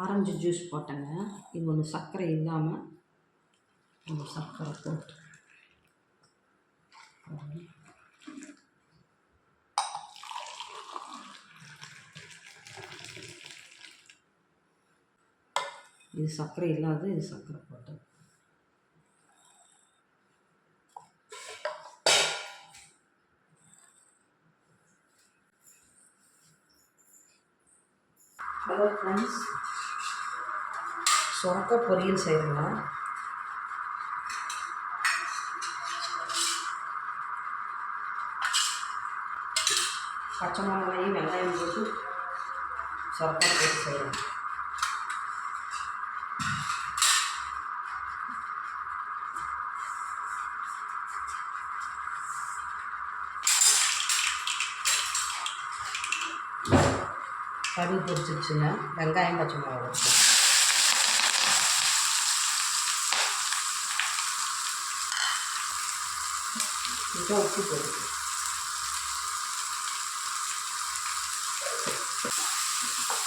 Orange juice போட்டேங்க. இது ஒன்று சர்க்கரை இல்லாமல் ஒரு சர்க்கரை போட்டு இது சர்க்கரை இல்லாத, இது சர்க்கரை போட்டது. ஹலோ ஃப்ரெண்ட்ஸ், சொரக்காய் பொரியல் செய்கிறேங்க. பச்சை மிளகாயும் வெங்காயம் போட்டு சொரக்காய் போட்டு செய்கிறேன். கடுகு பொரிச்சிருச்சுங்க. வெங்காயம் பச்சை மிளகா வச்சு உப்பு போட்டு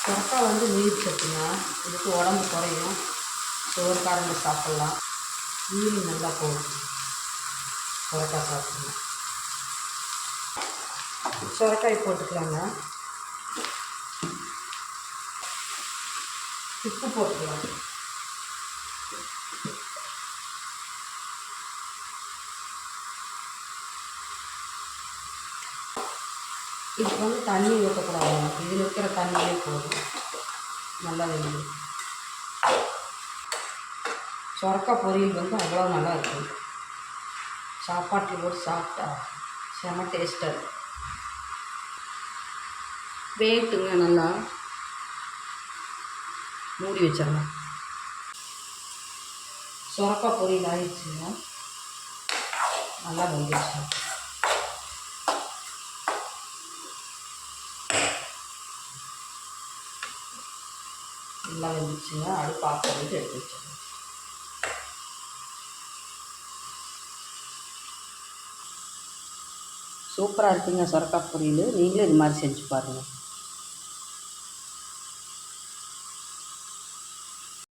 சொரக்காய் வந்து நீர் சத்துங்க. இதுக்கு உடம்பு குறையும். சோறுக்காரங்க சாப்பிட்லாம். நீர் நல்லா போகும். சொரக்காய் சாப்பிடுங்க. சொரக்காய் போட்டுக்கலாங்க. உப்பு போட்டுக்கலாம். இதுக்கு வந்து தண்ணி ஊற்றக்கூடாது. இதில் இருக்கிற தண்ணியே போதும். நல்லா வேணும். சொரக்காய் பொரியல் வந்து அவ்வளோ நல்லா இருக்கும். சாப்பாட்டில் போட்டு சாப்பிட்டா செம டேஸ்ட்டாக இருக்கும். வேட்டுங்க. நல்லா மூடி வச்சிடலாம். சொரக்காய் பொரியல் ஆயிடுச்சுங்க. நல்லா வெந்துடுச்சு. நல்லா வெந்துடுச்சுங்க. அடுப்பு ஆஃப் பண்ணிட்டு எடுத்து வச்சிடலாம். சூப்பராக இருக்குங்க சொரக்காய் பொரியல். நீங்களும் இது மாதிரி செஞ்சு பாருங்கள்.